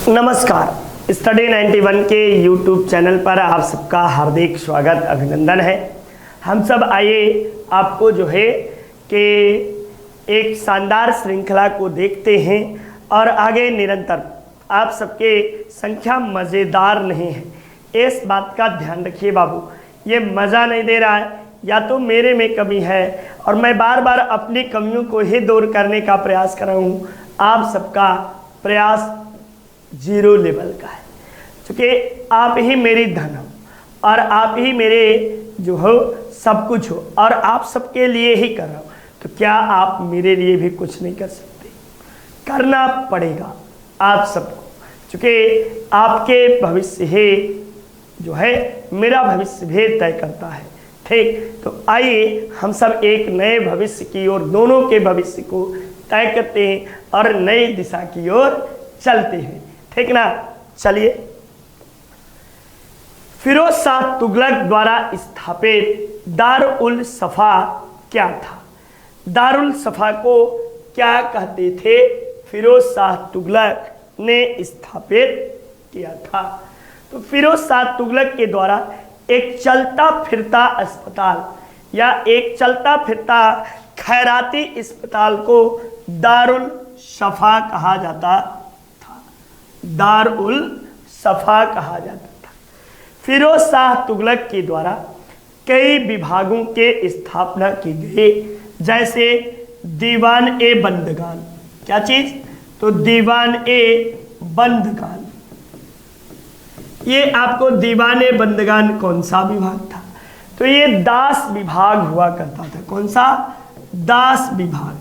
नमस्कार, स्टडी 91 के YouTube channel पर आप सबका हार्दिक स्वागत अभिनंदन है। हम सब आइए आपको जो है कि एक शानदार श्रृंखला को देखते हैं और आगे निरंतर आप सबके संख्या मज़ेदार नहीं है, इस बात का ध्यान रखिए बाबू। ये मज़ा नहीं दे रहा है, या तो मेरे में कमी है और मैं बार बार अपनी कमियों को ही दूर करने का प्रयास कर रहा हूँ। आप सबका प्रयास जीरो लेवल का है, क्योंकि आप ही मेरी धन हो और आप ही मेरे जो हो सब कुछ हो और आप सबके लिए ही कर रहा हूँ। तो क्या आप मेरे लिए भी कुछ नहीं कर सकते? करना पड़ेगा आप सबको, क्योंकि आपके भविष्य ही जो है मेरा भविष्य भी तय करता है। ठीक, तो आइए हम सब एक नए भविष्य की ओर, दोनों के भविष्य को तय करते हैं और नई दिशा की ओर चलते हैं। ठीक ना? चलिए, फिरोज शाह तुगलक द्वारा स्थापित दारुल सफा क्या था? दारुल सफा को क्या कहते थे? फिरोज शाह तुगलक ने स्थापित किया था। तो फिरोज शाह तुगलक के द्वारा एक चलता फिरता अस्पताल या एक चलता फिरता खैराती अस्पताल को दारुल सफा कहा जाता था। दारुल सफा कहा जाता था। फिरोज शाह तुगलक के द्वारा कई विभागों के स्थापना की गई, जैसे दीवान ए बंदगान। क्या चीज? तो दीवान ए बंदगान। ये आपको दीवान ए बंदगान कौन सा विभाग था? तो ये दास विभाग हुआ करता था। कौन सा? दास विभाग।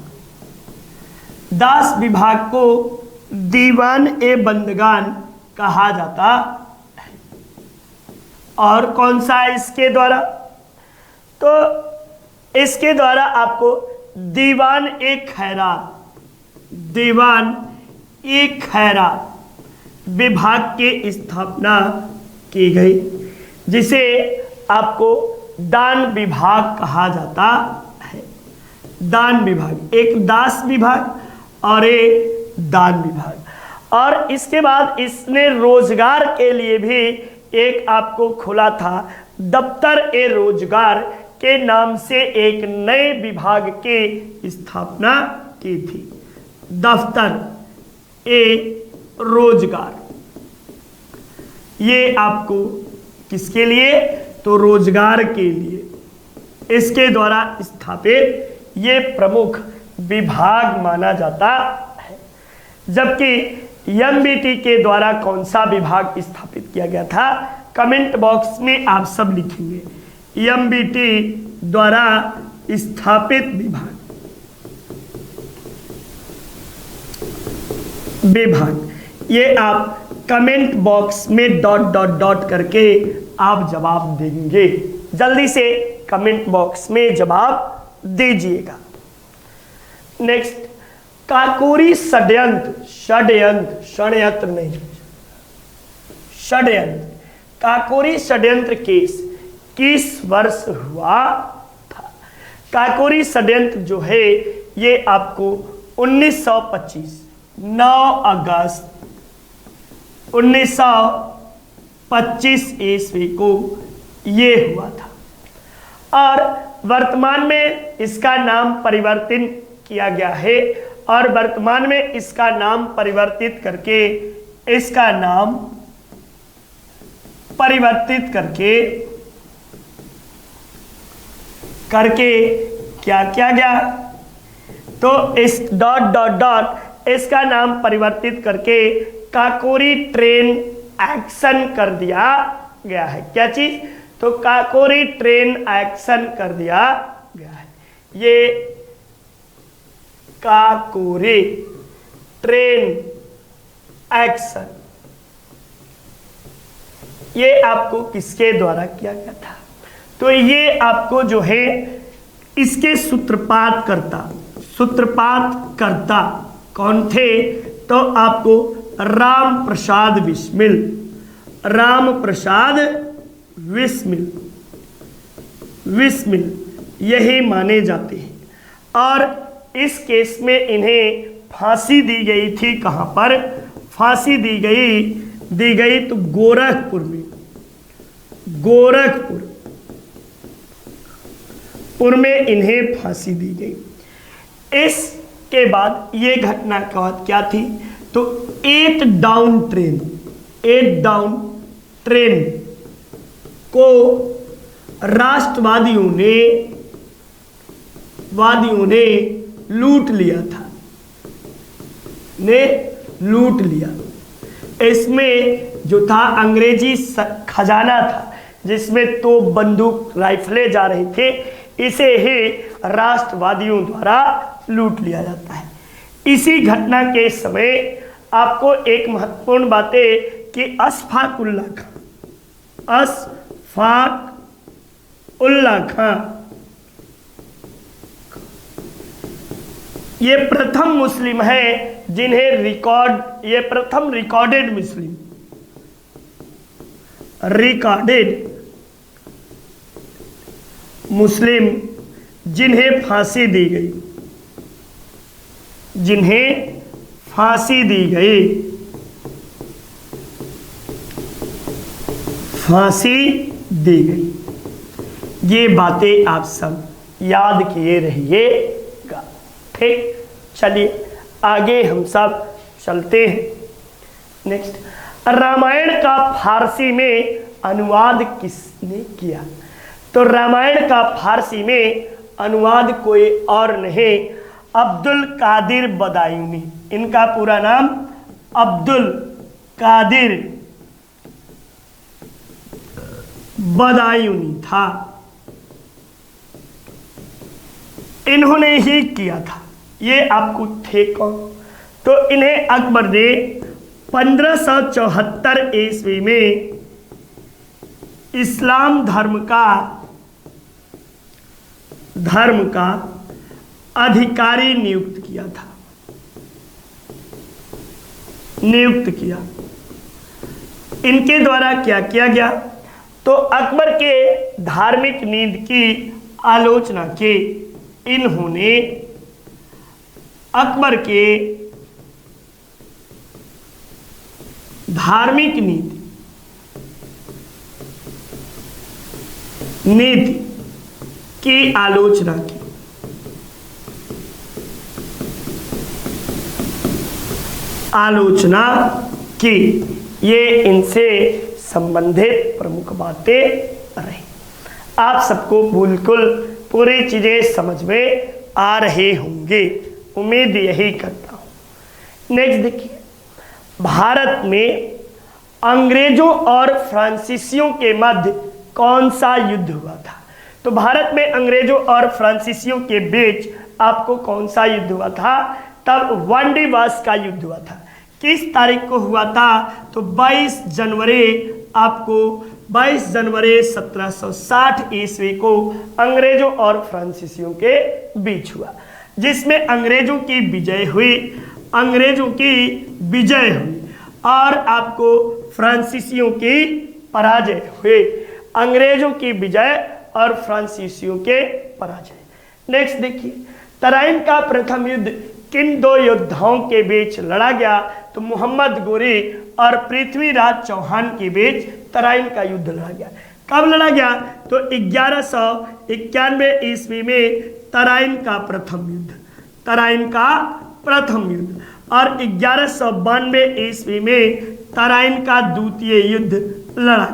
दास विभाग को दीवान ए बंदगान कहा जाता है। और कौन सा इसके द्वारा? तो इसके द्वारा आपको दीवान ए खैरात, दीवान ए खैरात विभाग की स्थापना की गई, जिसे आपको दान विभाग कहा जाता है। दान विभाग, एक दास विभाग और एक दान विभाग। और इसके बाद इसने रोजगार के लिए भी एक आपको खुला था, दफ्तर ए रोजगार के नाम से एक नए विभाग की स्थापना की थी। दफ्तर ए रोजगार, ये आपको किसके लिए? तो रोजगार के लिए इसके द्वारा स्थापित ये प्रमुख विभाग माना जाता है। जबकि एमबीटी के द्वारा कौन सा विभाग स्थापित किया गया था? कमेंट बॉक्स में आप सब लिखेंगे। एमबीटी द्वारा स्थापित विभाग, ये आप कमेंट बॉक्स में डॉट डॉट डॉट करके आप जवाब देंगे। जल्दी से कमेंट बॉक्स में जवाब दीजिएगा। नेक्स्ट, काकोरी षड्यंत्र, षड्यंत्र, षड्यंत्र नहीं, षड्यंत्र, काकोरी षड्यंत्र केस किस वर्ष हुआ था? काकोरी षड्यंत्र जो है ये आपको 1925 9 अगस्त 1925 ईस्वी को ये हुआ था। और वर्तमान में इसका नाम परिवर्तित किया गया है और वर्तमान में इसका नाम परिवर्तित करके, इसका नाम परिवर्तित करके क्या किया गया? तो इस डॉट डॉट डॉट इसका नाम परिवर्तित करके काकोरी ट्रेन एक्शन कर दिया गया है। क्या चीज? तो काकोरी ट्रेन एक्शन कर दिया गया है। ये काकोरी ट्रेन एक्शन, ये आपको किसके द्वारा किया गया था? तो ये आपको जो है इसके सूत्रपात करता कौन थे? तो आपको राम प्रसाद बिस्मिल, राम प्रसाद बिस्मिल यही माने जाते हैं। और इस केस में इन्हें फांसी दी गई थी। कहां पर? फांसी दी गई तो गोरखपुर में, गोरखपुर में इन्हें फांसी दी गई। इसके बाद ये घटना क्या थी, तो 8 डाउन ट्रेन को राष्ट्रवादियों ने लूट लिया था, लूट लिया। इसमें जो था अंग्रेजी खजाना था, जिसमें तो बंदूक राइफलें जा रही थे, इसे ही राष्ट्रवादियों द्वारा लूट लिया जाता है। इसी घटना के समय आपको एक महत्वपूर्ण बात है कि अशफाक उल्लाह खां ये प्रथम मुस्लिम है जिन्हें ये प्रथम रिकॉर्डेड मुस्लिम जिन्हें फांसी दी गई, ये बातें आप सब याद किए रहिएगा। ठीक, चलिए आगे हम सब चलते हैं। नेक्स्ट, रामायण का फारसी में अनुवाद किसने किया? तो रामायण का फारसी में अनुवाद कोई और नहीं, अब्दुल कादिर बदायूनी। इनका पूरा नाम अब्दुल कादिर बदायूनी था, इन्होंने ही किया था। ये आपको थे कौन? तो इन्हें अकबर ने 1574 ईस्वी में इस्लाम धर्म का अधिकारी नियुक्त किया। इनके द्वारा क्या किया गया? तो अकबर के धार्मिक नीति की आलोचना की इन्होंने अकबर के धार्मिक नीति की आलोचना की। ये इनसे संबंधित प्रमुख बातें रही। आप सबको बिल्कुल पूरी चीजें समझ में आ रहे होंगे, उम्मीद यही करता हूं। नेक्स्ट देखिए, भारत में अंग्रेजों और फ्रांसीसियों के मध्य कौन सा युद्ध हुआ था? तो भारत में अंग्रेजों और फ्रांसीसियों के बीच आपको कौन सा युद्ध हुआ था? तब वांडीवास का युद्ध हुआ था। किस तारीख को हुआ था? तो 22 जनवरी 1760 ईस्वी को अंग्रेजों और फ्रांसीसियों के बीच हुआ, जिसमें अंग्रेजों की विजय हुई और आपको फ्रांसीसियों की पराजय हुई। अंग्रेजों की विजय और फ्रांसीसियों के पराजय। नेक्स्ट देखिए, तराइन का प्रथम युद्ध किन दो योद्धाओं के बीच लड़ा गया? तो मोहम्मद गोरी और पृथ्वीराज चौहान के बीच तराइन का युद्ध लड़ा गया। कब लड़ा गया? तो 1191 ईस्वी में तराइन का प्रथम युद्ध और 1192 ईस्वी में तराइन का द्वितीय युद्ध लड़ा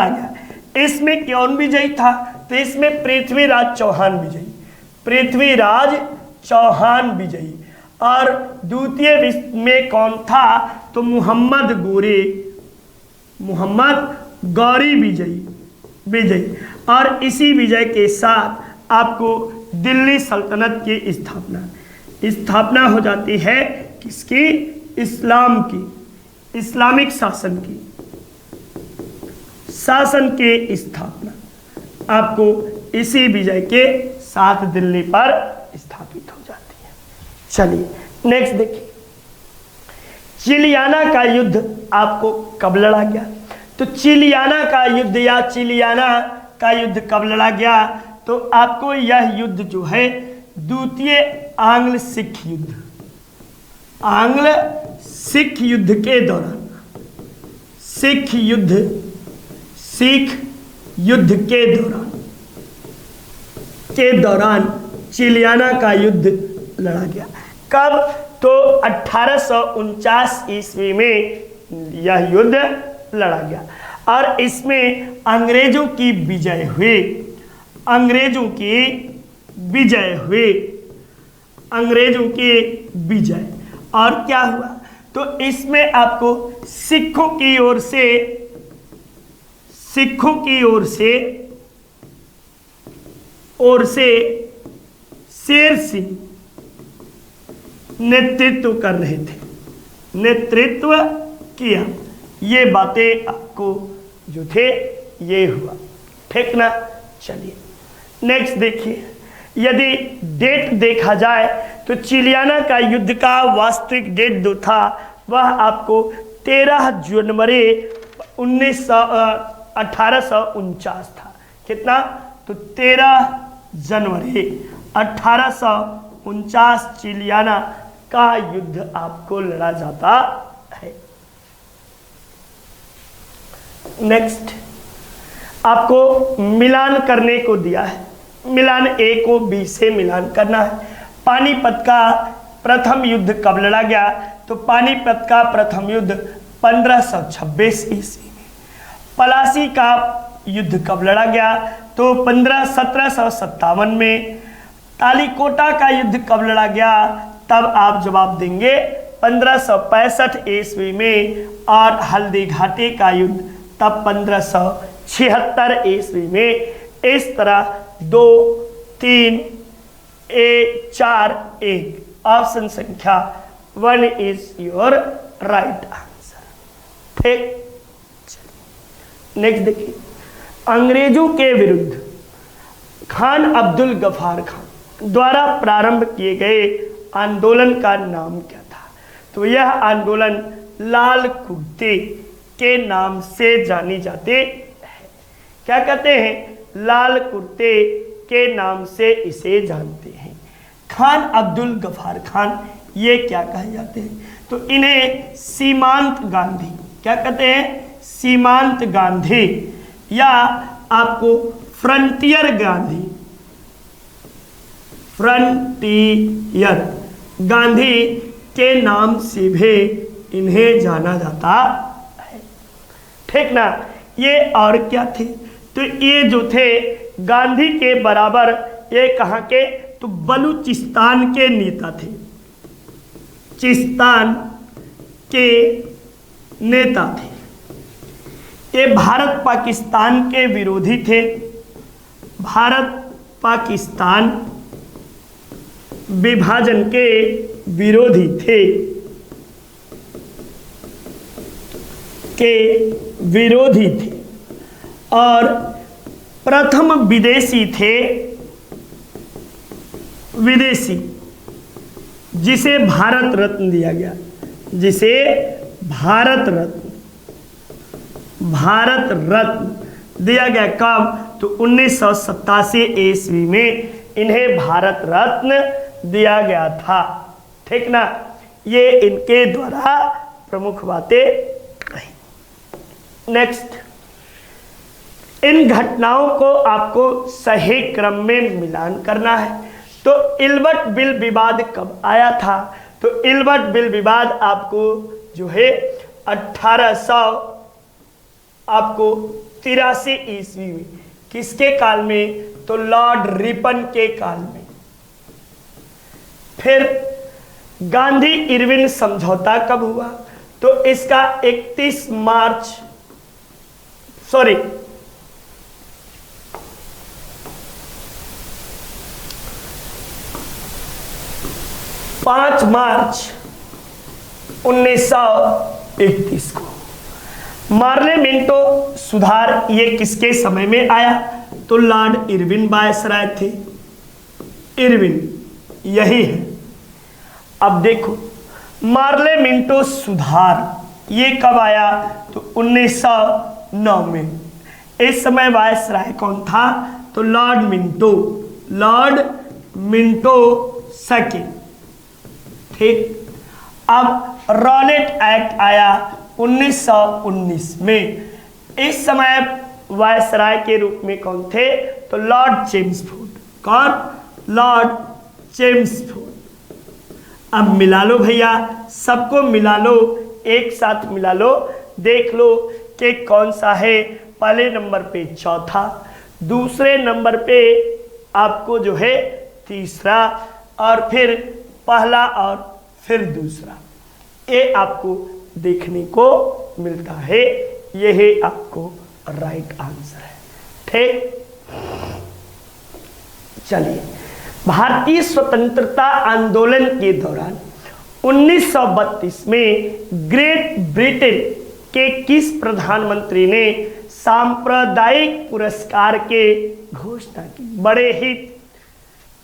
गया। इसमें कौन विजयी था? तो इसमें पृथ्वीराज चौहान विजयी और द्वितीय में कौन था? तो मोहम्मद गौरी विजयी और इसी विजय के साथ आपको दिल्ली सल्तनत की स्थापना हो जाती है। किसकी? इस्लामिक शासन की स्थापना आपको इसी विजय के साथ दिल्ली पर स्थापित हो जाती है। चलिए नेक्स्ट देखिए, चिलियाना का युद्ध आपको कब लड़ा गया? तो चिलियाना का युद्ध कब लड़ा गया? तो आपको यह युद्ध जो है द्वितीय आंग्ल सिख युद्ध, आंग्ल सिख युद्ध के दौरान, सिख युद्ध के दौरान चिलियाना का युद्ध लड़ा गया। कब? तो 1849 ईस्वी में यह युद्ध लड़ा गया और इसमें अंग्रेजों की विजय हुई, अंग्रेजों की विजय। और क्या हुआ? तो इसमें आपको सिखों की ओर से शेर सिंह नेतृत्व कर रहे थे, नेतृत्व किया। ये बातें आपको जो थे ये हुआ, ठीक ना। चलिए नेक्स्ट देखिए, यदि डेट देखा जाए तो चिलियाना का युद्ध का वास्तविक डेट जो था वह आपको 13 जनवरी 1849 था। कितना? तो 13 जनवरी 1849 चिलियाना का युद्ध आपको लड़ा जाता है। नेक्स्ट आपको मिलान करने को दिया है, मिलान ए को बी से मिलान करना है। पानीपत का प्रथम युद्ध कब लड़ा गया? तो पानीपत का प्रथम युद्ध 1526 ईस्वी में। पलासी का युद्ध कब लड़ा गया? तो 1757 में। तालीकोटा का युद्ध कब लड़ा गया? तब आप जवाब देंगे 1565 ईस्वी में। और हल्दी घाटी का युद्ध तब 1576 ईस्वी में। इस तरह 2, 3, 4, 1 ऑप्शन संख्या 1 इज योर राइट आंसर। ठीक, नेक्स्ट देखिए, अंग्रेजों के विरुद्ध खान अब्दुल गफ्फार खान द्वारा प्रारंभ किए गए आंदोलन का नाम क्या था? तो यह आंदोलन लाल कुर्ते के नाम से जानी जाते हैं। क्या कहते हैं? लाल कुर्ते के नाम से इसे जानते हैं। खान अब्दुल गफ्फार खान ये क्या कहे जाते हैं? तो इन्हें सीमांत गांधी, क्या कहते हैं? सीमांत गांधी या आपको फ्रंटियर गांधी, फ्रंटियर गांधी के नाम से भी इन्हें जाना जाता है। ठीक ना। ये और क्या थे? तो ये जो थे गांधी के बराबर, ये कहाँ के? तो बलूचिस्तान के नेता थे, चिस्तान के नेता थे। ये भारत पाकिस्तान के विरोधी थे, भारत पाकिस्तान विभाजन के विरोधी थे, और प्रथम विदेशी थे, विदेशी जिसे भारत रत्न दिया गया, जिसे भारत रत्न दिया गया। कब? तो 1987 ईस्वी में इन्हें भारत रत्न दिया गया था। ठीक ना। ये इनके द्वारा प्रमुख बातें रही। नेक्स्ट, इन घटनाओं को आपको सही क्रम में मिलान करना है। तो इल्बर्ट बिल विवाद कब आया था? तो इल्बर्ट बिल विवाद आपको जो है 1883 ईस्वी में। किसके काल में? तो लॉर्ड रिपन के काल में। फिर गांधी इरविन समझौता कब हुआ? तो इसका 31 मार्च 5 मार्च 1931 को। मार्ले मिंटो सुधार ये किसके समय में आया? तो लॉर्ड इरविन वायसराय थे। इरविन यही है। अब देखो, मार्ले मिंटो सुधार ये कब आया? तो 1909 में। इस समय वायसराय कौन था? तो लॉर्ड मिंटो सेकेंड। ठीक, अब रॉलेट एक्ट आया 1919 में। इस समय वायसराय के रूप में कौन थे? तो लॉर्ड चेम्सफोर्ड। कौन? Lord Chelmsford. अब मिला लो भैया, सबको मिला लो, एक साथ मिला लो, देख लो कि कौन सा है। पहले नंबर पे चौथा, दूसरे नंबर पे आपको जो है तीसरा, और फिर पहला और फिर दूसरा, ये आपको देखने को मिलता है। यही आपको राइट आंसर है। ठीक, चलिए, भारतीय स्वतंत्रता आंदोलन के दौरान 1932 में ग्रेट ब्रिटेन के किस प्रधानमंत्री ने सांप्रदायिक पुरस्कार के घोषणा की? बड़े ही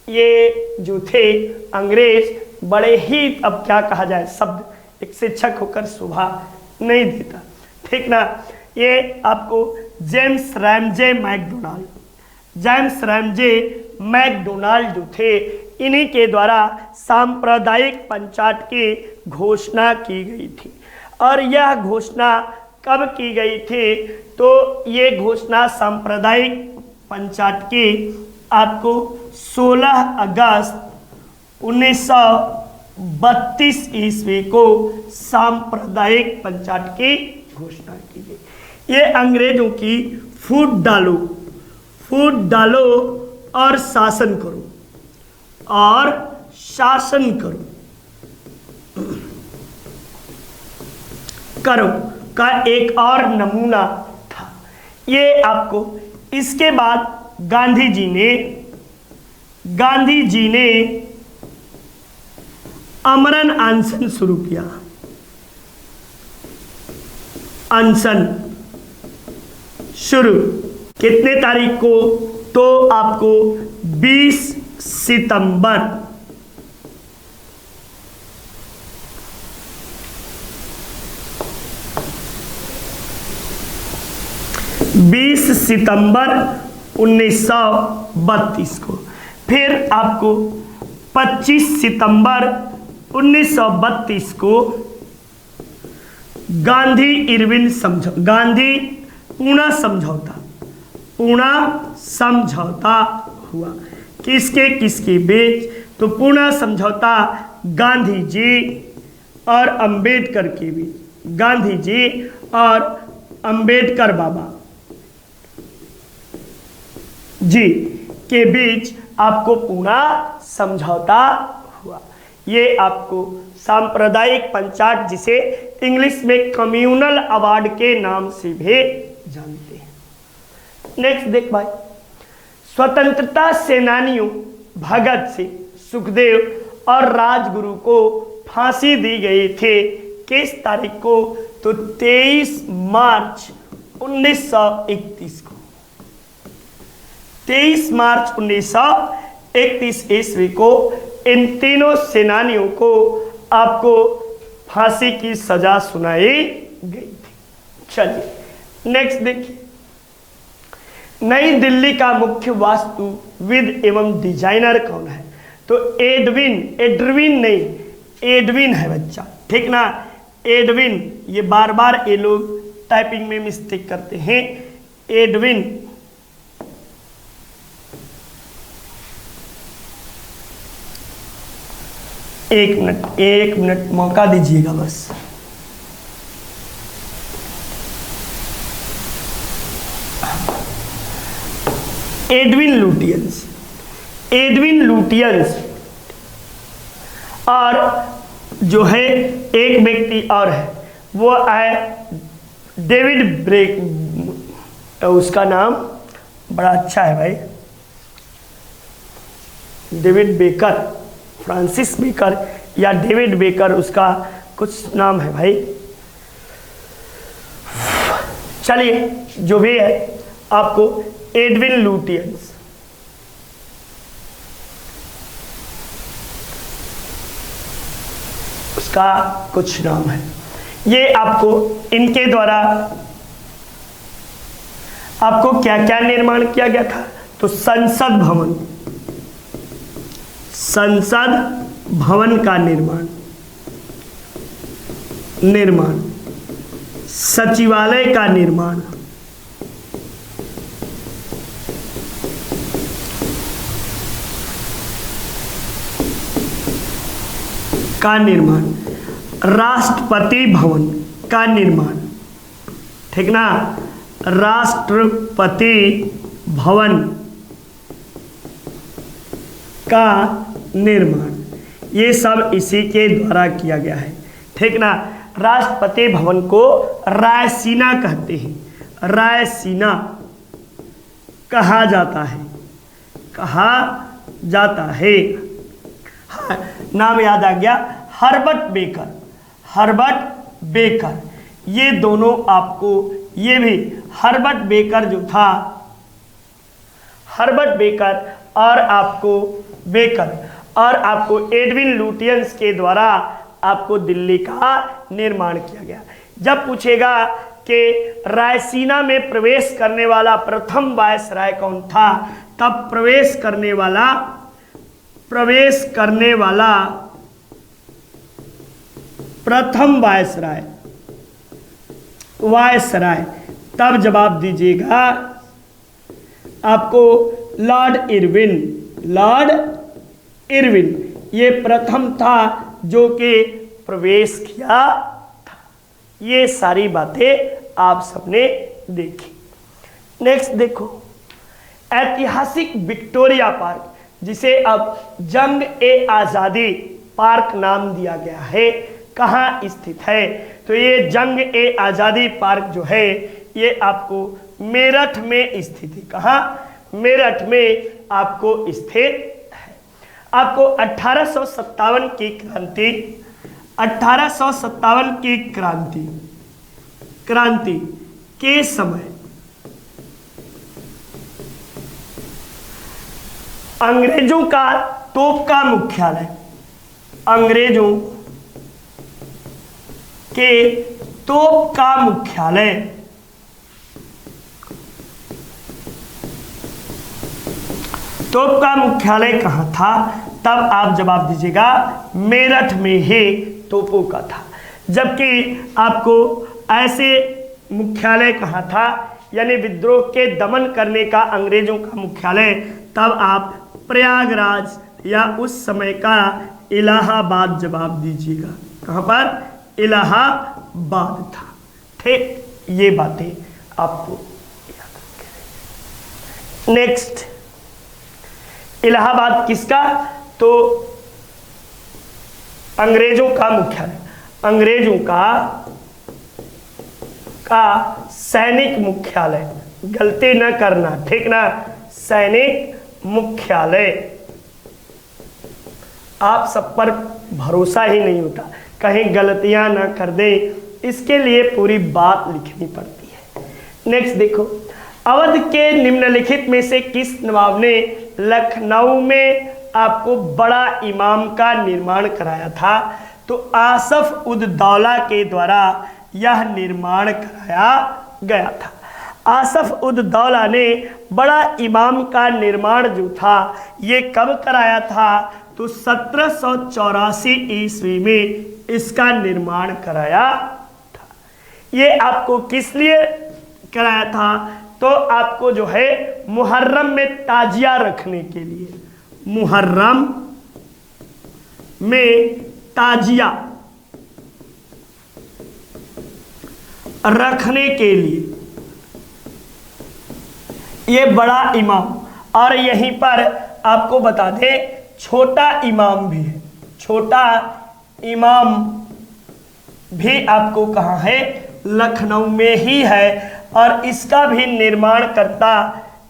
ये जो थे अंग्रेज, बड़े ही, अब क्या कहा जाए, शब्द एक शिक्षक होकर शोभा नहीं देता, ठीक ना। ये आपको जेम्स रैमजे मैकडोनाल्ड जो थे, इन्हीं के द्वारा सांप्रदायिक पंचायत की घोषणा की गई थी। और यह घोषणा कब की गई थी? तो ये घोषणा सांप्रदायिक पंचायत की आपको 16 अगस्त 1932 ईस्वी को सांप्रदायिक पंचायत की घोषणा की गई। ये अंग्रेजों की फूट डालो और शासन करो का एक और नमूना था। ये आपको, इसके बाद गांधी जी ने आमरण अनशन शुरू किया। अनशन शुरू कितने तारीख को? तो आपको 20 सितंबर 1932 को। फिर आपको 25 सितंबर 1932 को गांधी पूना समझौता हुआ। किसके बीच? तो पूना समझौता गांधी जी और अंबेडकर के बीच, गांधी जी और अंबेडकर बाबा जी के बीच आपको पूना समझौता हुआ। ये आपको सांप्रदायिक पंचायत, जिसे इंग्लिश में कम्युनल अवार्ड के नाम से भी जानते हैं। नेक्स्ट देख भाई, स्वतंत्रता सेनानियों भगत सिंह, सुखदेव और राजगुरु को फांसी दी गई थी किस तारीख को? तो 23 मार्च 1931 को। 23 मार्च 1931 ईस्वी को इन तीनों सेनानियों को आपको फांसी की सजा सुनाई गई थी। चलिए नेक्स्ट देखिए, नई दिल्ली का मुख्य वास्तुविद एवं डिजाइनर कौन है? तो एडविन है बच्चा, ठीक ना। एडविन, ये बार बार ये लोग टाइपिंग में मिस्टेक करते हैं। एडविन एक मिनट मौका दीजिएगा बस। एडविन लुटियंस और जो है एक व्यक्ति और है, वो है डेविड ब्रेक, उसका नाम बड़ा अच्छा है भाई, डेविड बेकर, फ्रांसिस बेकर या डेविड बेकर, उसका कुछ नाम है भाई। चलिए जो भी है, आपको एडविन लुटियंस, उसका कुछ नाम है। ये आपको इनके द्वारा आपको क्या क्या निर्माण किया गया था? तो संसद भवन, संसद भवन का निर्माण, सचिवालय का निर्माण, राष्ट्रपति भवन का निर्माण, ठीक ना, राष्ट्रपति भवन का निर्माण, ये सब इसी के द्वारा किया गया है, ठीक ना। राष्ट्रपति भवन को रायसीना कहते हैं, रायसीना कहा जाता है, हाँ, नाम याद आ गया, हर्बर्ट बेकर, ये दोनों आपको, ये भी हर्बर्ट बेकर जो था, हर्बर्ट बेकर और आपको एडविन लुटियंस के द्वारा आपको दिल्ली का निर्माण किया गया। जब पूछेगा कि रायसीना में प्रवेश करने वाला प्रथम वायसराय कौन था, तब प्रवेश करने वाला प्रथम वायसराय, तब जवाब दीजिएगा आपको लॉर्ड इरविन, ये प्रथम था जो कि प्रवेश किया था। ये सारी बातें आप सबने देखी। नेक्स्ट देखो, ऐतिहासिक विक्टोरिया पार्क, जिसे अब जंग ए आज़ादी पार्क नाम दिया गया है, कहाँ स्थित है? तो ये जंग ए आज़ादी पार्क जो है ये आपको मेरठ में स्थित है। कहाँ? मेरठ में आपको स्थित है। आपको 1857 की क्रांति के समय अंग्रेजों का तोप का मुख्यालय, अंग्रेजों के तोप का मुख्यालय कहाँ था? तब आप जवाब दीजिएगा मेरठ में ही तोपों का था। जबकि आपको ऐसे मुख्यालय कहाँ था, यानी विद्रोह के दमन करने का अंग्रेजों का मुख्यालय, तब आप प्रयागराज या उस समय का इलाहाबाद जवाब दीजिएगा। कहाँ पर? इलाहाबाद था। ठीक, ये बातें आपको याद रखनी। नेक्स्ट, इलाहाबाद किसका? तो अंग्रेजों का मुख्यालय, अंग्रेजों का सैनिक मुख्यालय, गलती न करना, ठीक ना, सैनिक मुख्यालय। आप सब पर भरोसा ही नहीं होता, कहीं गलतियां ना कर दे, इसके लिए पूरी बात लिखनी पड़ती है। नेक्स्ट देखो, अवध के निम्नलिखित में से किस नवाब ने लखनऊ में आपको बड़ा इमाम का निर्माण कराया था? तो आसफ उद दौला के द्वारा यह निर्माण कराया गया था। आसफ उद दौला ने बड़ा इमाम का निर्माण जो था ये कब कराया था? तो 1784 ईस्वी में इसका निर्माण कराया था। ये आपको किस लिए कराया था? तो आपको जो है मुहर्रम में ताजिया रखने के लिए, मुहर्रम में ताजिया रखने के लिए ये बड़ा इमाम, और यहीं पर आपको बता दें छोटा इमाम भी है, छोटा इमाम भी आपको कहाँ है? लखनऊ में ही है। और इसका भी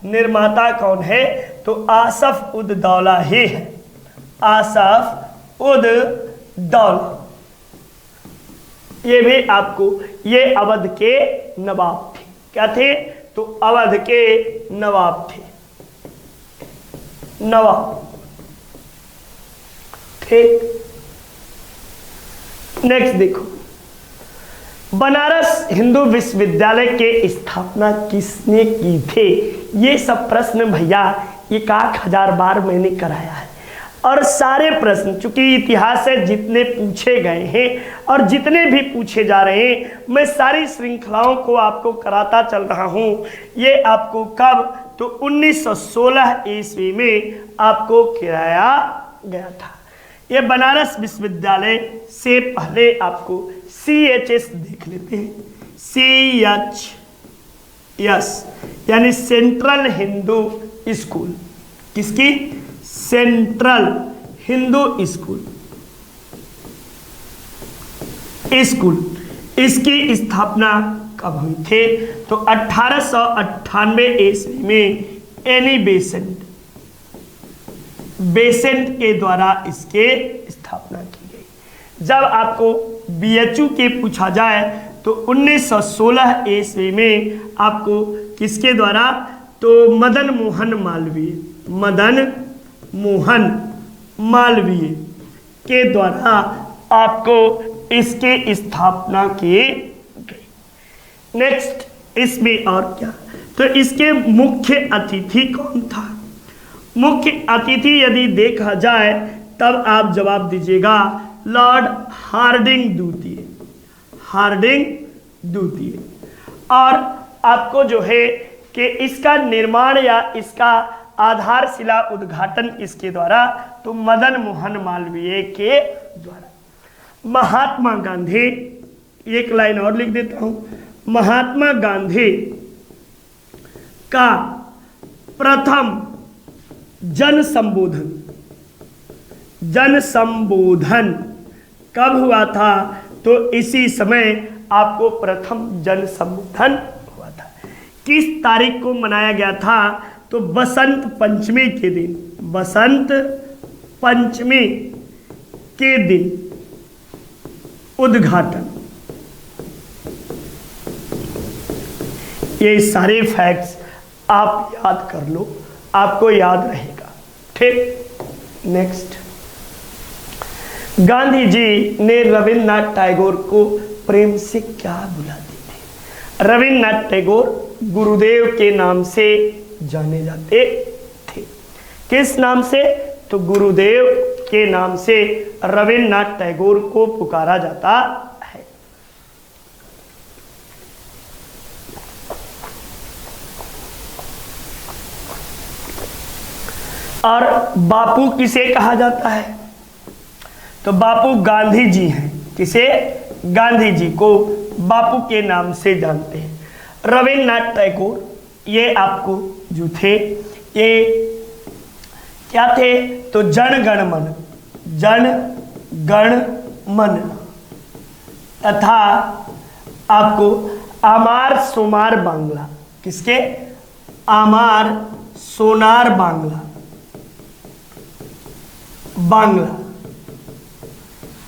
निर्माता कौन है? तो आसफ उद दौला ही है, आसफ उद दौला। ये भी आपको, ये अवध के नवाब थे। क्या थे? तो अवध के नवाब थे, नवाब। ठीक, नेक्स्ट देखो, बनारस हिंदू विश्वविद्यालय के स्थापना किसने की थे? ये सब प्रश्न भैया 1000 बार मैंने कराया है, और सारे प्रश्न चूंकि इतिहास से जितने पूछे गए हैं और जितने भी पूछे जा रहे हैं, मैं सारी श्रृंखलाओं को आपको कराता चल रहा हूँ। ये आपको कब? तो 1916 ईस्वी में आपको कराया गया था। ये बनारस विश्वविद्यालय से पहले आपको CHS देख लेते हैं। CHS यानी सेंट्रल हिंदू स्कूल। किसकी? Central Hindu school. इसकी स्थापना कब हुई थे? तो 1898 ईस्वी में एनी बेसेंट के द्वारा इसके स्थापना की गई। जब आपको BHU के पूछा जाए तो 1916 ईस्वी में आपको किसके द्वारा? तो मदन मोहन मालवीय के द्वारा आपको इसके स्थापना की गई। नेक्स्ट इसमें और क्या? तो इसके मुख्य अतिथि कौन था? मुख्य अतिथि यदि देखा जाए तब आप जवाब दीजिएगा लॉर्ड हार्डिंग द्वितीय। और आपको जो है कि इसका निर्माण या इसका आधारशिला उद्घाटन किसके द्वारा? तो मदन मोहन मालवीय के द्वारा। महात्मा गांधी, एक लाइन और लिख देता हूं, महात्मा गांधी का प्रथम जन संबोधन कब हुआ था? तो इसी समय आपको प्रथम जन संबोधन हुआ था। किस तारीख को मनाया गया था? तो बसंत पंचमी के दिन उद्घाटन। ये सारे फैक्ट्स आप याद कर लो, आपको याद रहेगा। ठीक। नेक्स्ट, गांधी जी ने रविन्द्रनाथ टैगोर को प्रेम से क्या बुलाते थे? रविन्द्रनाथ टैगोर गुरुदेव के नाम से जाने जाते थे। किस नाम से? तो गुरुदेव के नाम से रविन्द्रनाथ टैगोर को पुकारा जाता है। और बापू किसे कहा जाता है? तो बापू गांधी जी हैं। किसे? गांधी जी को बापू के नाम से जानते हैं। रविन्द्रनाथ टैगोर ये आपको जो थे ये क्या थे? तो जन गण मन तथा आपको आमार सोमार बांग्ला। किसके? आमार सोनार बांग्ला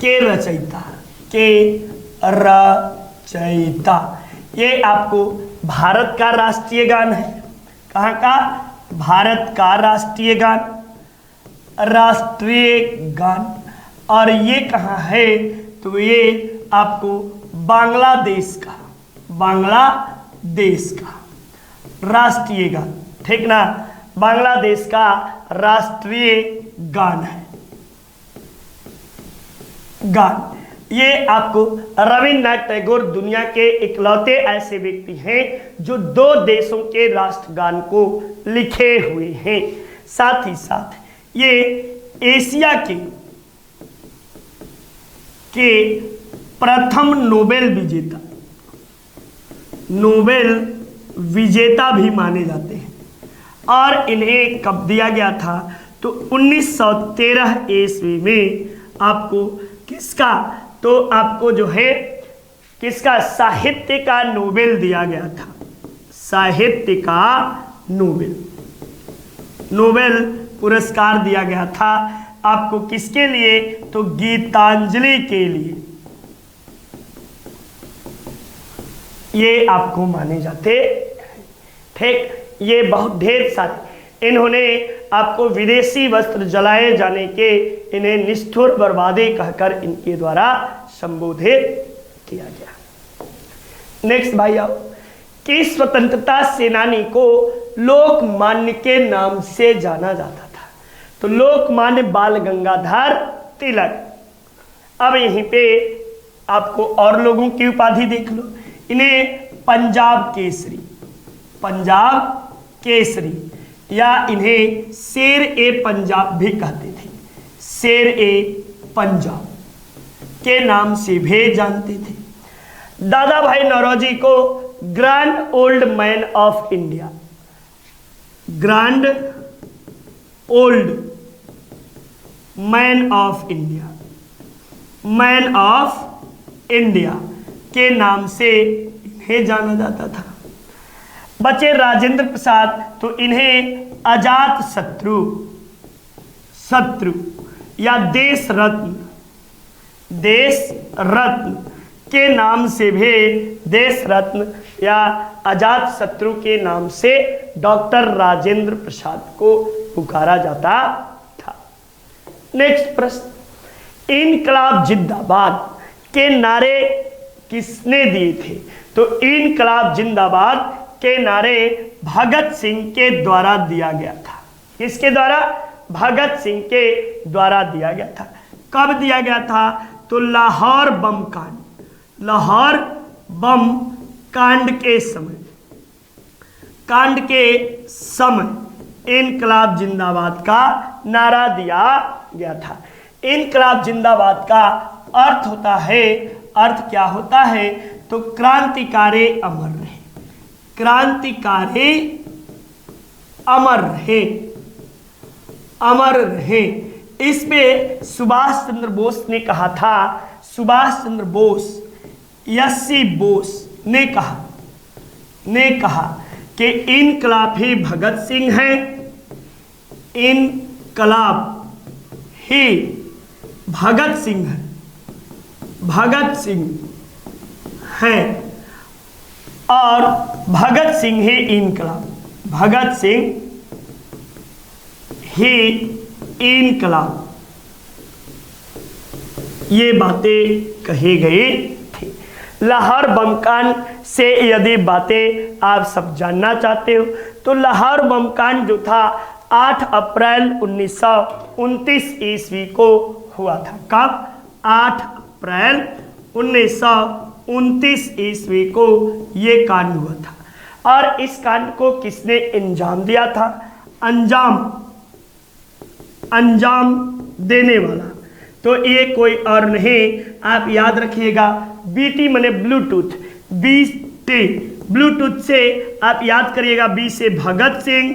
के रचयिता ये आपको भारत का राष्ट्रीय गान है। कहाँ का? भारत का राष्ट्रीय गान। और ये कहाँ है? तो ये आपको बांग्लादेश का राष्ट्रीय गान। ठीक ना? बांग्लादेश का राष्ट्रीय गान है। ये आपको रविन्द्रनाथ टैगोर दुनिया के इकलौते ऐसे व्यक्ति हैं जो 2 देशों के राष्ट्रगान को लिखे हुए हैं। साथ ही साथ ये एशिया के प्रथम नोबेल विजेता भी माने जाते हैं। और इन्हें कब दिया गया था? तो 1913 ईस्वी में आपको किसका? तो आपको जो है किसका? साहित्य का नोबेल दिया गया था। साहित्य का नोबेल पुरस्कार दिया गया था आपको। किसके लिए? तो गीतांजलि के लिए ये आपको माने जाते। ठीक। ये बहुत ढेर सारे इन्होंने आपको विदेशी वस्त्र जलाए जाने के इन्हें निष्ठुर बर्बादी कहकर इनके द्वारा संबोधित किया गया। नेक्स्ट भाई आओ, कि स्वतंत्रता सेनानी को लोकमान्य के नाम से जाना जाता था। तो लोकमान्य बाल गंगाधर तिलक। अब यहीं पे आपको और लोगों की उपाधि देख लो, इन्हें पंजाब केसरी, पंजाब केसरी, या इन्हें शेर ए पंजाब भी कहते थे, शेर ए पंजाब के नाम से भी जानते थे। दादा भाई नौरोजी को grand old man of India, grand old man of India, man of India के नाम से इन्हें जाना जाता था। बचे राजेंद्र प्रसाद, तो इन्हें अजात शत्रु, शत्रु या देश रत्न, देश रत्न के नाम से भी, देश रत्न या अजात शत्रु के नाम से डॉक्टर राजेंद्र प्रसाद को पुकारा जाता था। नेक्स्ट प्रश्न, इनकलाब जिंदाबाद के नारे किसने दिए थे? तो इनकलाब जिंदाबाद के नारे भगत सिंह के द्वारा दिया गया था। किसके द्वारा? भगत सिंह के द्वारा दिया गया था। कब दिया गया था? तो लाहौर बम कांड, लाहौर बम कांड के समय, कांड के समय इनकलाब जिंदाबाद का नारा दिया गया था। इनकलाब जिंदाबाद का अर्थ होता है, अर्थ क्या होता है? तो क्रांतिकारी अमर रहे, क्रांतिकारी अमर रहे, अमर रहे। इसमें सुभाष चंद्र बोस ने कहा था, सुभाष चंद्र बोस, यस्सी बोस ने कहा कि इनकलाब ही भगत सिंह है, इनकलाब ही भगत सिंह है, भगत सिंह है, और भगत सिंह ही इनकलाब, भगत सिंह ही इनकलाब, ये बातें कही गई थी। लाहौर बम कांड से यदि बातें आप सब जानना चाहते हो, तो लाहौर बम कांड जो था 8 अप्रैल 1929 ईस्वी को हुआ था। कब? 8 अप्रैल 1929 ईस्वी को ये कांड हुआ था। और इस कांड को किसने अंजाम दिया था? अंजाम देने वाला तो ये कोई और नहीं, आप याद रखिएगा, बीटी माने ब्लूटूथ, बीटी ब्लूटूथ से आप याद करिएगा, बी से भगत सिंह,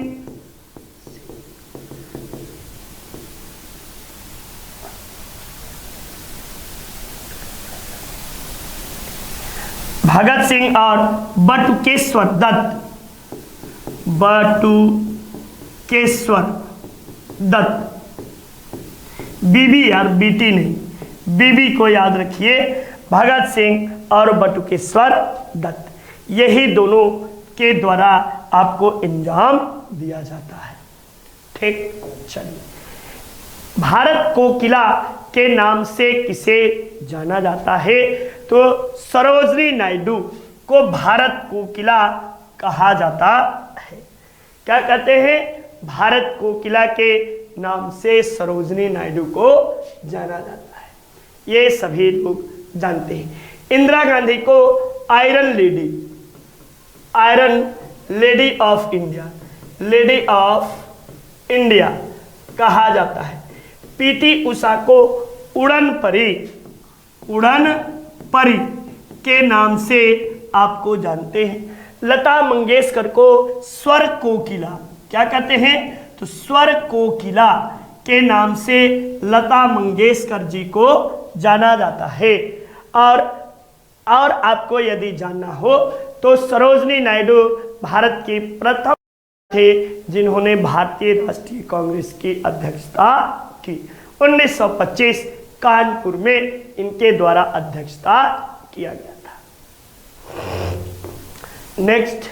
भगत सिंह और बटुकेश्वर दत्त, बटुकेश्वर दत्त, बीबी यार बीटी नहीं, बीबी को याद रखिए, भगत सिंह और बटुकेश्वर दत्त, यही दोनों के द्वारा आपको इंजाम दिया जाता है। ठीक, चलिए, भारत कोकिला के नाम से किसे जाना जाता है? तो सरोजनी नायडू को भारत कोकिला कहा जाता है। क्या कहते हैं? भारत कोकिला के नाम से सरोजनी नायडू को जाना जाता है, ये सभी लोग जानते हैं। इंदिरा गांधी को iron lady, iron lady of India, lady of India कहा जाता है। पीटी उषा को उड़न परी, उड़न परी के नाम से आपको जानते हैं। लता मंगेशकर को स्वर कोकिला, क्या कहते हैं? तो स्वर कोकिला के नाम से लता मंगेशकर जी को जाना जाता है। और आपको यदि जानना हो तो सरोजनी नायडू भारत की प्रथम थे जिन्होंने भारतीय राष्ट्रीय कांग्रेस की अध्यक्षता की। 1925 कानपुर में इनके द्वारा अध्यक्षता किया गया था। नेक्स्ट,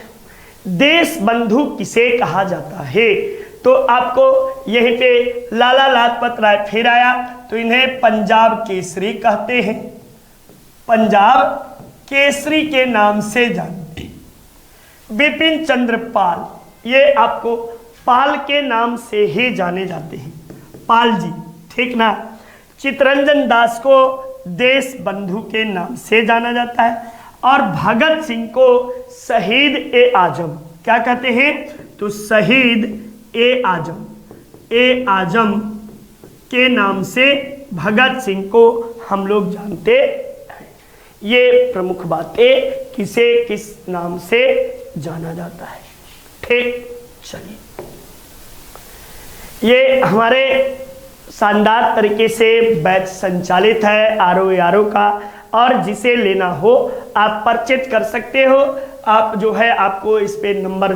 देश बंधु किसे कहा जाता है? तो आपको यहीं पे लाला लाजपत राय फिर आया, तो इन्हें पंजाब केसरी कहते हैं, पंजाब केसरी के नाम से जानते हैं। बिपिन चंद्र पाल, ये आपको पाल के नाम से ही जाने जाते हैं, पाल जी, ठीक ना। चित्तरंजन दास को देश बंधु के नाम से जाना जाता है। और भगत सिंह को शहीद ए आजम, क्या कहते हैं, तो शहीद ए आजम, ए आजम के नाम से भगत सिंह को हम लोग जानते हैं। ये प्रमुख बातें किसे किस नाम से जाना जाता है, ठीक। चलिए, ये हमारे शानदार तरीके से बैच संचालित है ROARO का, और जिसे लेना हो आप परचेज कर सकते हो। आप जो है आपको इस पे नंबर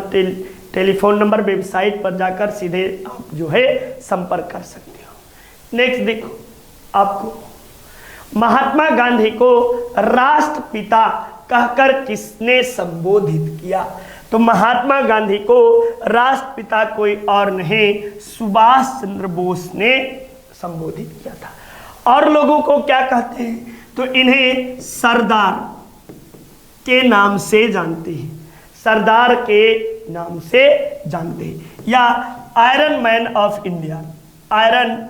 टेलीफोन नंबर वेबसाइट पर जाकर सीधे आप जो है संपर्क कर सकते हो। नेक्स्ट देखो, आपको महात्मा गांधी को राष्ट्रपिता कहकर किसने संबोधित किया, तो महात्मा गांधी को राष्ट्रपिता कोई और नहीं सुभाष चंद्र बोस ने संबोधित किया था। और लोगों को क्या कहते हैं, तो इन्हें सरदार के नाम से जानते हैं, सरदार के नाम से जानते हैं, या iron man of India, iron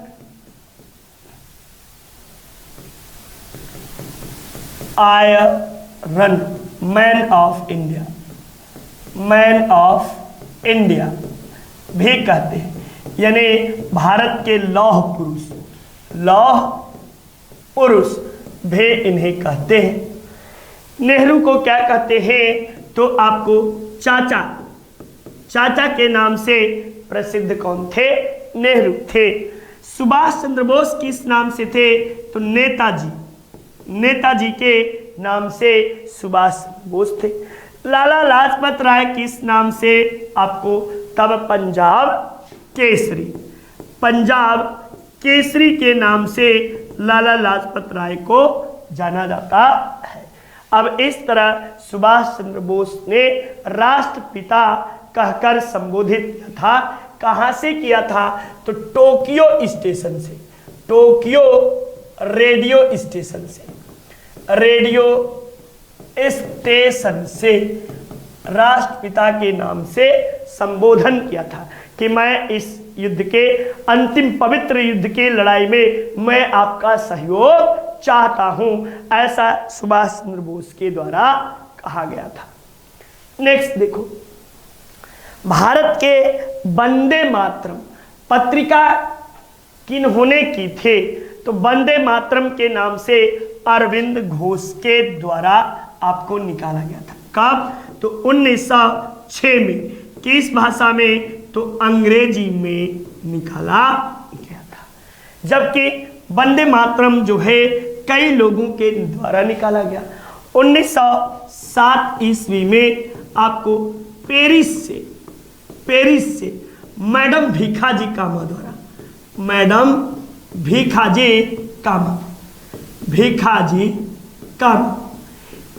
man of India, man of India भी कहते हैं, यानी भारत के लौह पुरुष, लौह पुरुष भी इन्हें कहते हैं। नेहरू को क्या कहते हैं, तो आपको चाचा, चाचा के नाम से प्रसिद्ध कौन थे, नेहरू थे। सुभाष चंद्र बोस किस नाम से थे, तो नेताजी, नेताजी के नाम से सुभाष बोस थे। लाला लाजपत राय किस नाम से, आपको तब पंजाब केसरी, पंजाब केसरी के नाम से लाला लाजपत राय को जाना जाता है। अब इस तरह सुभाष चंद्र बोस ने राष्ट्रपिता कहकर संबोधित किया था। कहाँ से किया था, तो टोक्यो स्टेशन से, टोक्यो रेडियो स्टेशन से, रेडियो स्टेशन से राष्ट्रपिता के नाम से संबोधन किया था कि मैं इस युद्ध के अंतिम पवित्र युद्ध की लड़ाई में मैं आपका सहयोग चाहता हूं, ऐसा सुभाष चंद्र बोस के द्वारा कहा गया था। नेक्स्ट देखो, भारत के वंदे मातरम पत्रिका किन्होंने की थे, तो वंदे मातरम के नाम से अरविंद घोष के द्वारा आपको निकाला गया था। कब, तो 1906 में। किस भाषा में, तो अंग्रेजी में निकाला गया था। जबकि वंदे मातरम जो है कई लोगों के द्वारा निकाला गया। 1907 ईस्वी में आपको पेरिस से मैडम भीखाजी कामा द्वारा, मैडम भीखाजी कामा,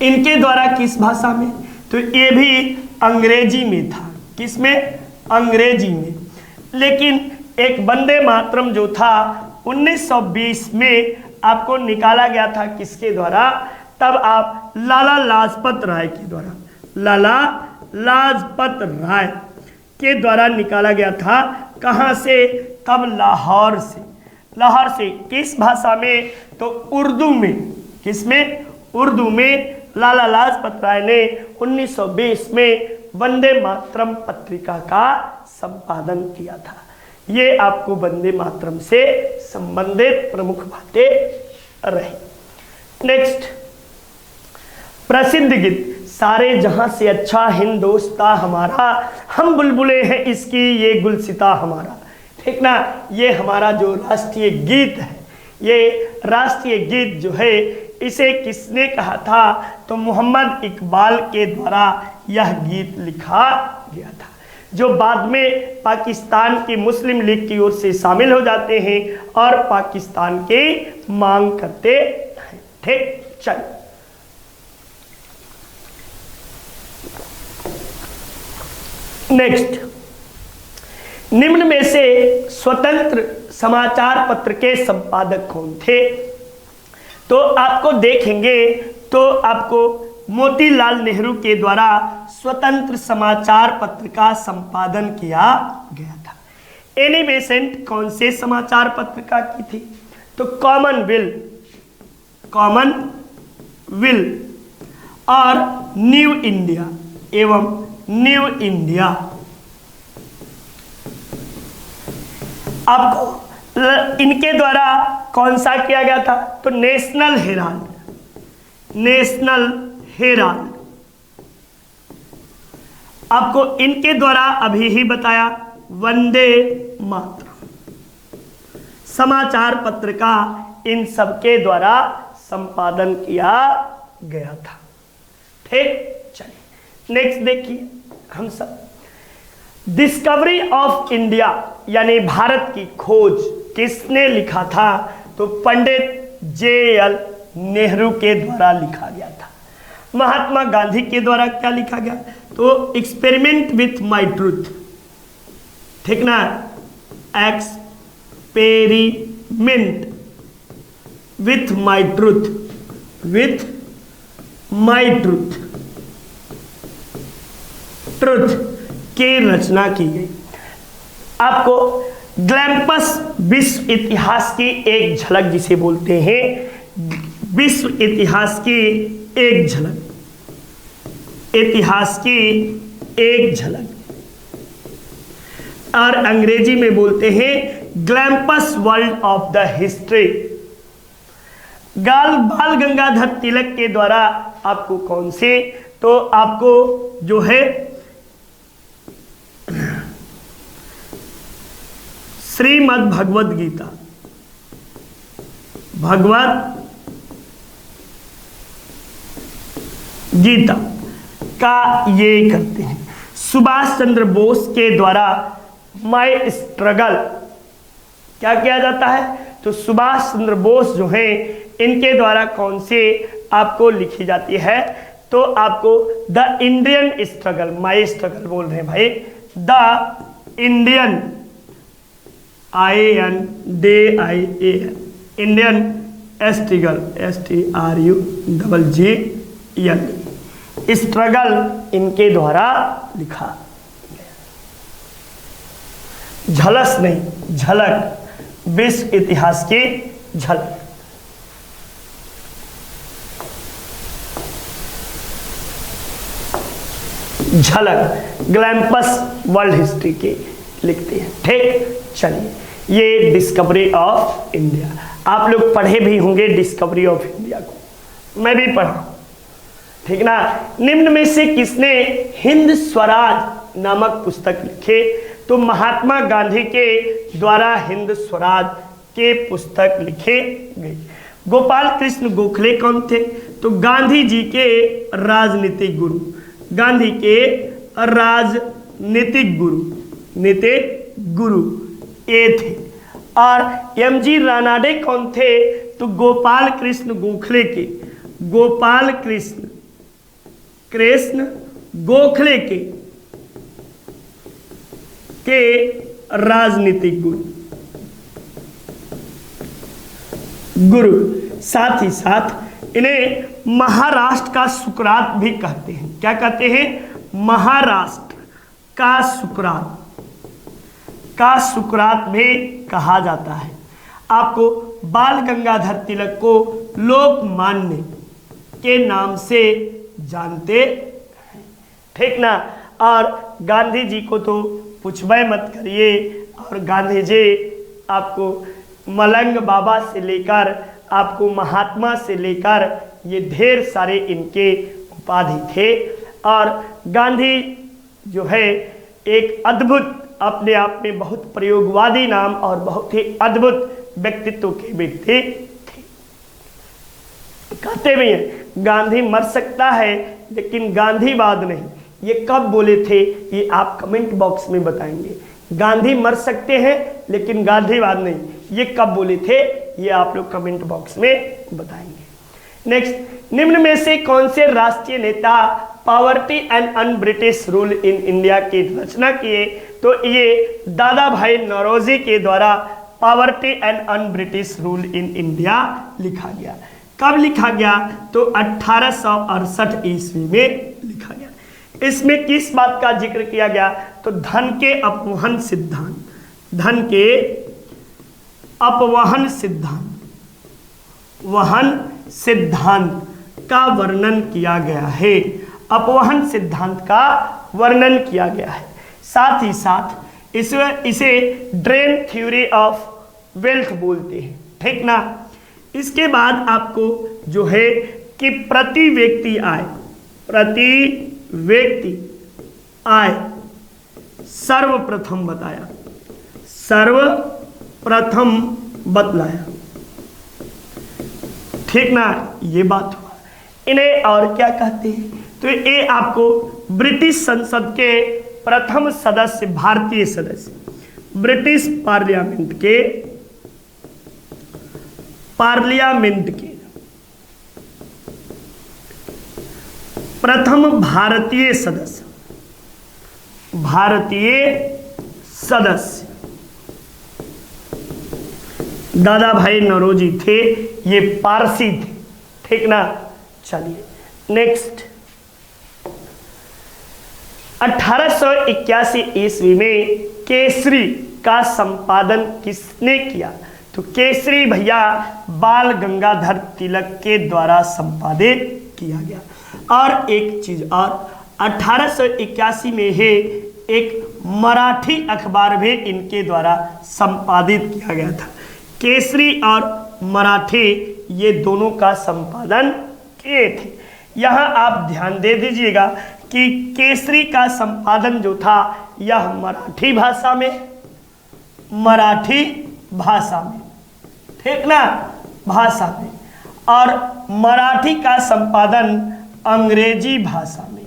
इनके द्वारा किस भाषा में, तो ये भी अंग्रेजी में था। किसमें, अंग्रेजी में। लेकिन एक वंदे मातरम जो था 1920 में आपको निकाला गया था किसके द्वारा, तब आप लाला लाजपत राय के द्वारा, लाला लाजपत राय के द्वारा निकाला गया था। कहाँ से, तब लाहौर से, लाहौर से। किस भाषा में, तो उर्दू में। किसमें, उर्दू में लाला लाजपत राय ने 1920 में वंदे मातरम पत्रिका का संपादन किया था। ये आपको वंदे मातरम से संबंधित प्रमुख बातें रही। नेक्स्ट, प्रसिद्ध गीत सारे जहां से अच्छा हिंदोस्तां हमारा, हम बुलबुलें हैं इसकी ये गुलसिता हमारा, ठीक ना। ये हमारा जो राष्ट्रीय गीत है, ये राष्ट्रीय गीत जो है इसे किसने कहा था, तो मोहम्मद इकबाल के द्वारा यह गीत लिखा गया था, जो बाद में पाकिस्तान की मुस्लिम लीग की ओर से शामिल हो जाते हैं और पाकिस्तान की मांग करते हैं। ठीक, चल नेक्स्ट, निम्न में से स्वतंत्र समाचार पत्र के संपादक कौन थे, तो आपको देखेंगे तो आपको मोतीलाल नेहरू के द्वारा स्वतंत्र समाचार पत्र का संपादन किया गया था। एनी बेसेंट कौन से समाचार पत्रिका की थी? तो कॉमनवेल्थ और न्यू इंडिया एवं न्यू इंडिया। आपको इनके द्वारा कौन सा किया गया था? तो नेशनल हेराल्ड। आपको इनके द्वारा अभी ही बताया वंदे मातरम समाचार पत्र का इन सबके द्वारा संपादन किया गया था। ठीक, चलिए नेक्स्ट देखिए हम सब। डिस्कवरी ऑफ इंडिया यानी भारत की खोज किसने लिखा था? तो पंडित JL नेहरू के द्वारा लिखा गया था। महात्मा गांधी के द्वारा क्या लिखा गया? तो एक्सपेरिमेंट विथ माई ट्रूथ, ठीक ना, एक्सपेरिमेंट विथ माई ट्रूथ की रचना की गई। आपको ग्लैम्पस विश्व इतिहास की एक झलक जिसे बोलते हैं, विश्व इतिहास की एक झलक, और अंग्रेजी में बोलते हैं ग्लैम्पस वर्ल्ड ऑफ द हिस्ट्री। बाल गंगाधर तिलक के द्वारा आपको कौन से? तो आपको जो है श्रीमद् भगवद गीता का ये करते हैं। सुभाष चंद्र बोस के द्वारा माई स्ट्रगल क्या किया जाता है? तो सुभाष चंद्र बोस जो है इनके द्वारा कौन से आपको लिखी जाती है? तो आपको the Indian struggle, my struggle बोल रहे हैं भाई, the Indian Indian struggle struggle इनके द्वारा लिखा गया। झलस नहीं, झलक, विश्व इतिहास की झलक। ग्लैम्पस वर्ल्ड हिस्ट्री के लिखते हैं। ठीक, चलिए ये डिस्कवरी ऑफ इंडिया आप लोग पढ़े भी होंगे, डिस्कवरी ऑफ इंडिया को मैं भी पढ़ा, ठीक ना। निम्न में से किसने हिंद स्वराज नामक पुस्तक लिखे? तो महात्मा गांधी के द्वारा हिंद स्वराज के पुस्तक लिखे गई। गोपाल कृष्ण गोखले कौन थे? तो गांधी जी के राजनीतिक गुरु, गांधी के राजनीतिक गुरु ये थे। और MG रानाडे कौन थे? तो गोपाल कृष्ण गोखले के राजनीतिक गुरु। साथ ही साथ इन्हें महाराष्ट्र का सुकरात भी कहते हैं। क्या कहते हैं? महाराष्ट्र का सुकरात भी कहा जाता है। आपको बाल गंगाधर तिलक को लोकमान्य के नाम से जानते हैं, ठीक ना। और गांधी जी को तो पूछबे मत करिए। और गांधी जी आपको मलंग बाबा से लेकर आपको महात्मा से लेकर ये ढेर सारे इनके उपाधि थे। और गांधी जो है एक अद्भुत, अपने आप में बहुत प्रयोगवादी नाम और बहुत ही अद्भुत व्यक्तित्व के व्यक्ति थे। कहते भी हैं गांधी मर सकता है लेकिन गांधीवाद नहीं। ये कब बोले थे ये आप कमेंट बॉक्स में बताएंगे। गांधी मर सकते हैं लेकिन गांधीवाद नहीं, ये कब बोले थे ये आप लोग कमेंट बॉक्स में बताएंगे। नेक्स्ट, निम्न में से कौन से राष्ट्रीय नेता poverty and un British rule in India की रचना किए? तो ये दादा भाई नौरोजी के द्वारा poverty and un British rule in India लिखा गया। कब लिखा गया? तो 1868 ईस्वी में लिखा गया। इसमें किस बात का जिक्र किया गया? तो धन के अपवहन सिद्धांत, धन के अपवहन सिद्धांत, वहन सिद्धांत का वर्णन किया गया है। अपवहन सिद्धांत का वर्णन किया गया है। साथ ही साथ इसे ड्रेन थ्योरी ऑफ वेल्थ बोलते हैं, ठीक ना। इसके बाद आपको जो है कि प्रति व्यक्ति आय, प्रति व्यक्ति आय सर्वप्रथम बताया, सर्वप्रथम बतलाया, ठीक ना। ये बात हुआ। इन्हें और क्या कहते हैं? तो ये आपको ब्रिटिश संसद के प्रथम सदस्य, भारतीय सदस्य, ब्रिटिश पार्लियामेंट के प्रथम भारतीय सदस्य, भारतीय सदस्य दादा भाई नौरोजी थे। ये पारसी थे, ठीक ना। चलिए नेक्स्ट, 1881 ईस्वी में केसरी का संपादन किसने किया? तो केसरी भैया बाल गंगाधर तिलक के द्वारा संपादित किया गया। और एक चीज और, 1881 में ही एक मराठी अखबार भी इनके द्वारा संपादित किया गया था। केसरी और मराठी ये दोनों का संपादन किए थे। यहाँ आप ध्यान दे दीजिएगा कि केसरी का संपादन जो था यह मराठी भाषा में, मराठी भाषा में, ठीक ना, भाषा में, और मराठी का संपादन अंग्रेजी भाषा में,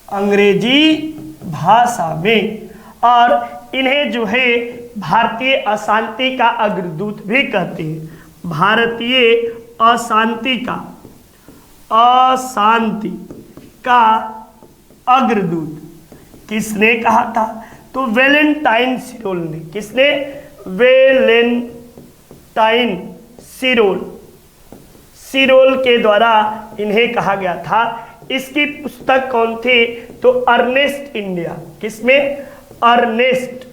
अंग्रेजी भाषा में। और इन्हें जो है भारतीय अशांति का अग्रदूत भी कहते हैं। भारतीय अशांति का, अशांति का अग्रदूत किसने कहा था? तो वेलेंटाइन सिरोल ने। किसने? वेलेंटाइन सिरोल, सिरोल के द्वारा इन्हें कहा गया था। इसकी पुस्तक कौन थी? तो अर्नेस्ट इंडिया। किसमें? अर्नेस्ट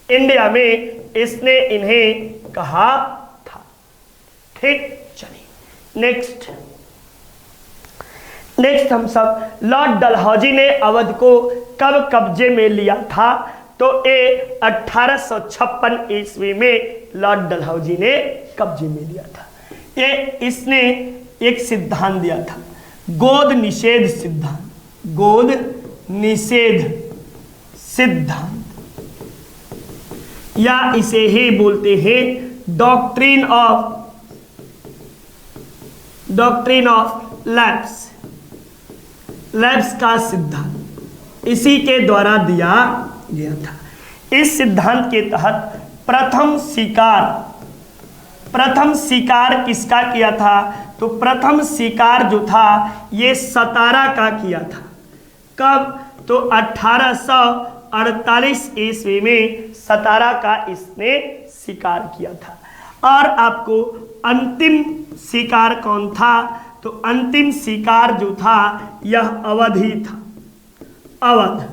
इंडिया में इसने इन्हें कहा था, ठीक। चलिए नेक्स्ट, हम सब लॉर्ड डलहौजी ने अवध को कब कब्जे में लिया था? तो ये 1856 ईस्वी में लॉर्ड डलहौजी ने कब्जे में लिया था। ये इसने एक सिद्धांत दिया था, गोद निषेध सिद्धांत, गोद निषेध सिद्धांत, या इसे ही बोलते हैं डॉक्ट्रिन ऑफ लैप्स, लैप्स का सिद्धांत इसी के द्वारा दिया गया था। इस सिद्धांत के तहत प्रथम शिकार किसका किया था? तो प्रथम शिकार जो था ये सतारा का किया था। कब? तो 1848 ईस्वी में सतारा का इसने शिकार किया था। और आपको अंतिम शिकार कौन था? तो अंतिम शिकार जो था यह अवध ही था, अवध।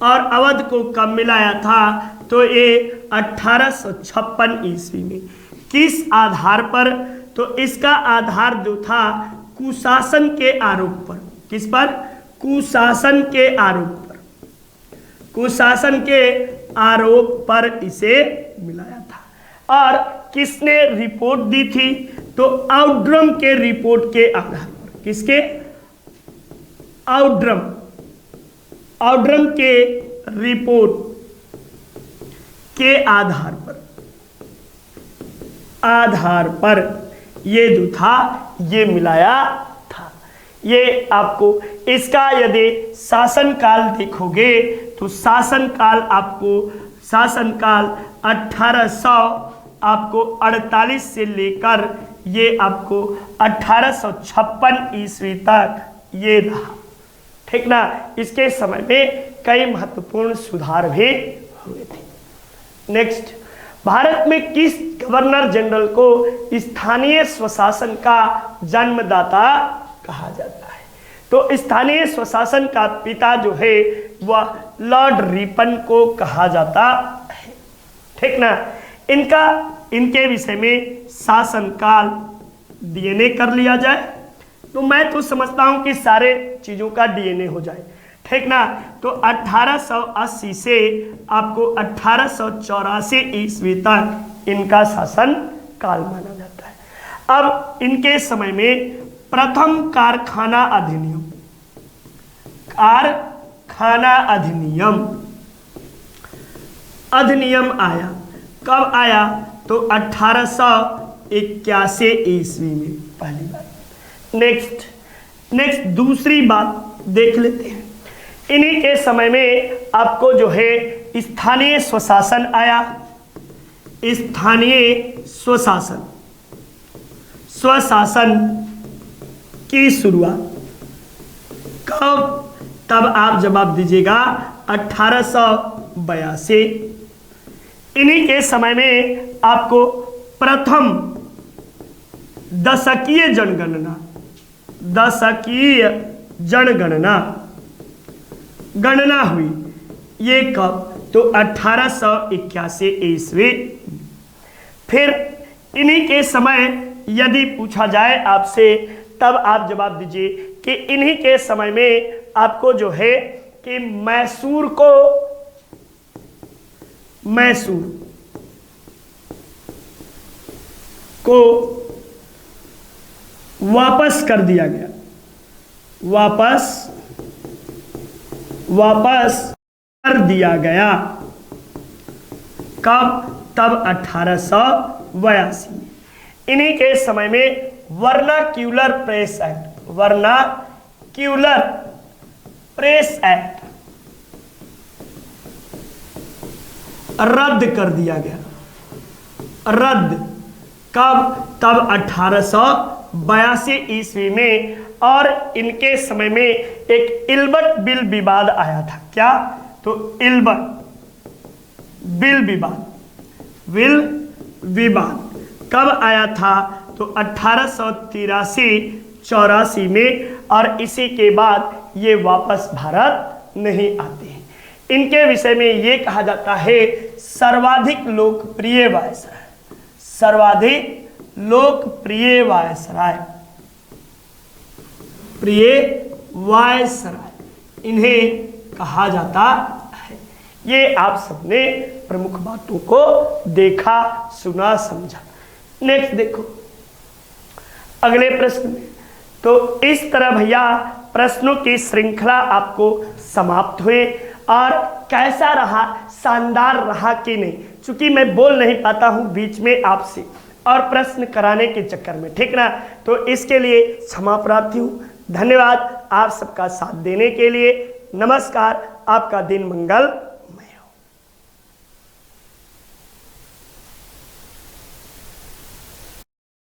और अवध को कब मिलाया था? तो ये 1856 ईस्वी में। किस आधार पर? तो इसका आधार जो था कुशासन के आरोप पर। किस पर? कुशासन के आरोप पर, कुशासन के आरोप पर इसे मिलाया था। और किसने रिपोर्ट दी थी? तो आउड्रम के रिपोर्ट के आधार पर। किसके? आउड्रम के रिपोर्ट के आधार पर ये जो था ये मिलाया था। ये आपको इसका यदि शासनकाल देखोगे तो शासनकाल 1848 से लेकर ये आपको 1856 ईस्वी तक ये रहा, ठीक ना। इसके समय में कई महत्वपूर्ण सुधार भी हुए थे। नेक्स्ट, भारत में किस गवर्नर जनरल को स्थानीय स्वशासन का जन्मदाता कहा जाता है? तो स्थानीय स्वशासन का पिता जो है वह लॉर्ड रिपन को कहा जाता है। ठीक ना। इनके विषय में शासनकाल डीएनए कर लिया जाए, तो मैं तो समझता हूं कि सारे चीजों का डीएनए हो जाए। ठीक ना। तो 1880 से आपको 1884 ईस्वी तक इनका शासन काल माना जाता है। अब इनके समय में प्रथम कारखाना अधिनियम आया। कब आया? तो 1881 ईस्वी में पहली बार। नेक्स्ट दूसरी बात देख लेते हैं। इन्हीं के समय में आपको जो है स्थानीय स्वशासन आया। स्थानीय स्वशासन की शुरुआत कब? तब आप जवाब दीजिएगा 1882। इन्हीं के समय में आपको प्रथम दशकीय गणना हुई। ये कब? तो 1881 ईस्वी। फिर इन्हीं के समय यदि पूछा जाए आपसे, तब आप जवाब दीजिए कि इन्हीं के समय में आपको जो है कि मैसूर को वापस कर दिया गया। वापस कर दिया गया। कब? तब 1882 में। इन्हीं के समय में वर्नाक्यूलर प्रेस एक्ट रद्द कर दिया गया। कब? तब 1882 ईस्वी में। और इनके समय में एक इल्बर्ट बिल विवाद आया था। क्या? तो इल्बर्ट बिल विवाद कब आया था? तो 1883-84 में। और इसी के बाद ये वापस भारत नहीं आते हैं। इनके विषय में ये कहा जाता है सर्वाधिक लोकप्रिय वायसराय इन्हें कहा जाता है। ये आप सबने प्रमुख बातों को देखा, सुना, समझा। नेक्स्ट देखो अगले प्रश्न में। तो इस तरह भैया प्रश्नों की श्रृंखला आपको समाप्त हुए। और कैसा रहा? शानदार रहा कि नहीं? चूंकि मैं बोल नहीं पाता हूं बीच में आपसे और प्रश्न कराने के चक्कर में, ठीक ना। तो इसके लिए क्षमा प्रार्थी हूँ। धन्यवाद आप सबका साथ देने के लिए। नमस्कार, आपका दिन मंगल